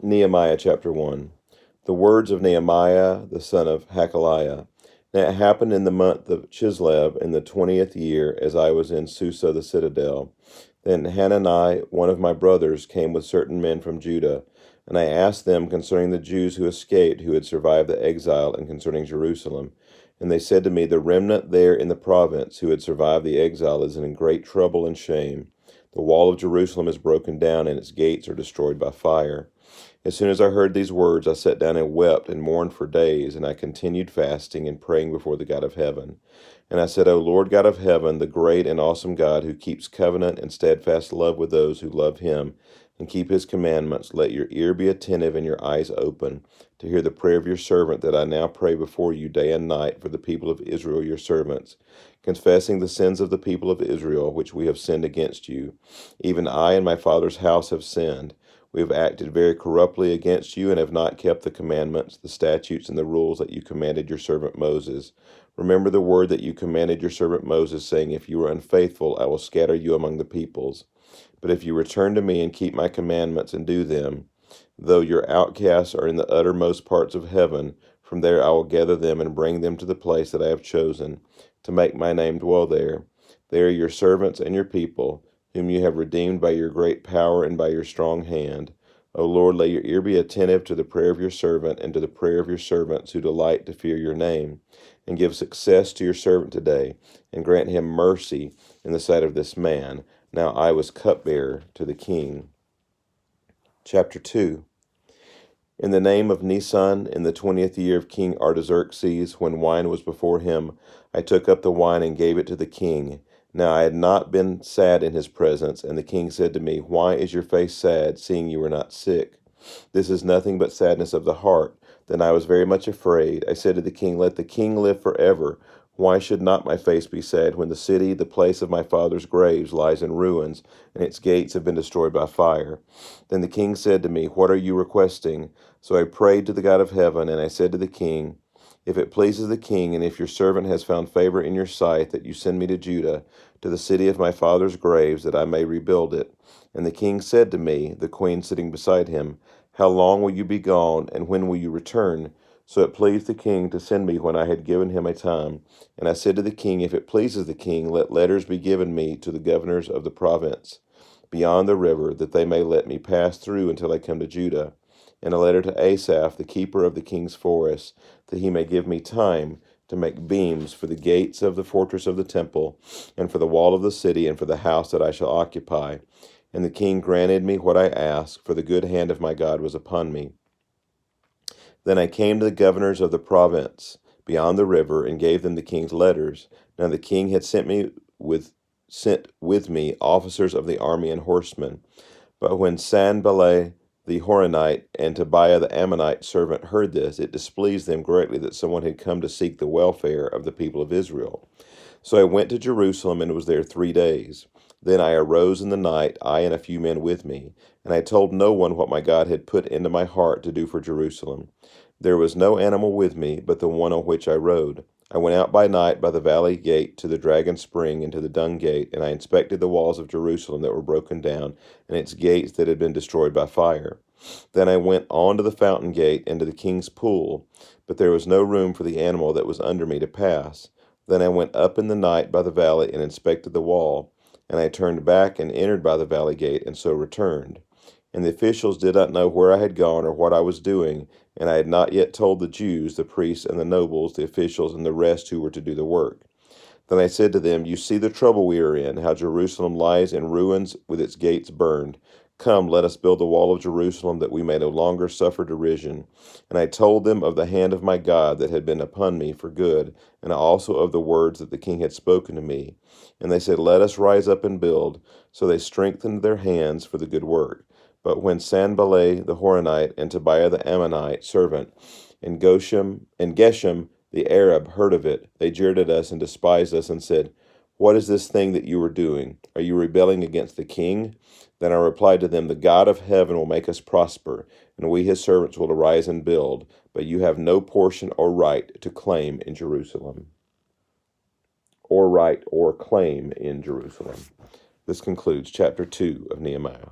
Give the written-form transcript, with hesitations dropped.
Nehemiah chapter 1. The words of Nehemiah the son of Hakaliah. Now it happened in the month of Chislev in the 20th year, as I was in Susa the citadel. Then Hanani, one of my brothers, came with certain men from Judah, and I asked them concerning the Jews who escaped, who had survived the exile, and concerning Jerusalem. And they said to me, the remnant there in the province who had survived the exile is in great trouble and shame. The wall of Jerusalem is broken down, and its gates are destroyed by fire. As soon as I heard these words, I sat down and wept and mourned for days, and I continued fasting and praying before the God of heaven. And I said, O Lord God of heaven, the great and awesome God who keeps covenant and steadfast love with those who love him and keep his commandments, let your ear be attentive and your eyes open to hear the prayer of your servant that I now pray before you day and night for the people of Israel, your servants, confessing the sins of the people of Israel, which we have sinned against you. Even I and my father's house have sinned. We have acted very corruptly against you and have not kept the commandments, the statutes, and the rules that you commanded your servant Moses. Remember the word that you commanded your servant Moses, saying, if you are unfaithful, I will scatter you among the peoples. But if you return to me and keep my commandments and do them, though your outcasts are in the uttermost parts of heaven, from there I will gather them and bring them to the place that I have chosen, to make my name dwell there. They are your servants and your people, whom you have redeemed by your great power and by your strong hand. O Lord, let your ear be attentive to the prayer of your servant and to the prayer of your servants who delight to fear your name, and give success to your servant today, and grant him mercy in the sight of this man. Now I was cupbearer to the king. Chapter 2. In the name of Nisan, in the 20th year of King Artaxerxes, when wine was before him, I took up the wine and gave it to the king. Now I had not been sad in his presence, and the king said to me, why is your face sad, seeing you are not sick? This is nothing but sadness of the heart. Then I was very much afraid. I said to the king, let the king live forever. Why should not my face be sad when the city, the place of my father's graves, lies in ruins, and its gates have been destroyed by fire? Then the king said to me, what are you requesting? So I prayed to the God of heaven, and I said to the king, if it pleases the king, and if your servant has found favor in your sight, that you send me to Judah, to the city of my father's graves, that I may rebuild it. And the king said to me, the queen sitting beside him, how long will you be gone, and when will you return? So it pleased the king to send me when I had given him a time. And I said to the king, if it pleases the king, let letters be given me to the governors of the province beyond the river, that they may let me pass through until I come to Judah. And a letter to Asaph, the keeper of the king's forest, that he may give me time to make beams for the gates of the fortress of the temple, and for the wall of the city, and for the house that I shall occupy. And the king granted me what I asked, for the good hand of my God was upon me. Then I came to the governors of the province beyond the river, and gave them the king's letters. Now the king had sent with me officers of the army and horsemen. But when Sanballat the Horonite and Tobiah the Ammonite servant heard this, it displeased them greatly that someone had come to seek the welfare of the people of Israel. So I went to Jerusalem and was there 3 days. Then I arose in the night, I and a few men with me, and I told no one what my God had put into my heart to do for Jerusalem. There was no animal with me but the one on which I rode. I went out by night by the valley gate to the dragon spring and to the dung gate, and I inspected the walls of Jerusalem that were broken down, and its gates that had been destroyed by fire. Then I went on to the fountain gate and to the king's pool, but there was no room for the animal that was under me to pass. Then I went up in the night by the valley and inspected the wall, and I turned back and entered by the valley gate, and so returned. And the officials did not know where I had gone or what I was doing, and I had not yet told the Jews, the priests and the nobles, the officials, and the rest who were to do the work. Then I said to them, you see the trouble we are in, how Jerusalem lies in ruins with its gates burned. Come, let us build the wall of Jerusalem, that we may no longer suffer derision. And I told them of the hand of my God that had been upon me for good, and also of the words that the king had spoken to me. And they said, let us rise up and build. So they strengthened their hands for the good work. But when Sanballat the Horonite and Tobiah the Ammonite servant and Geshem the Arab heard of it, they jeered at us and despised us and said, what is this thing that you are doing? Are you rebelling against the king? Then I replied to them, the God of heaven will make us prosper, and we his servants will arise and build, but you have no portion or right to claim in Jerusalem. Or right or claim in Jerusalem. This concludes chapter 2 of Nehemiah.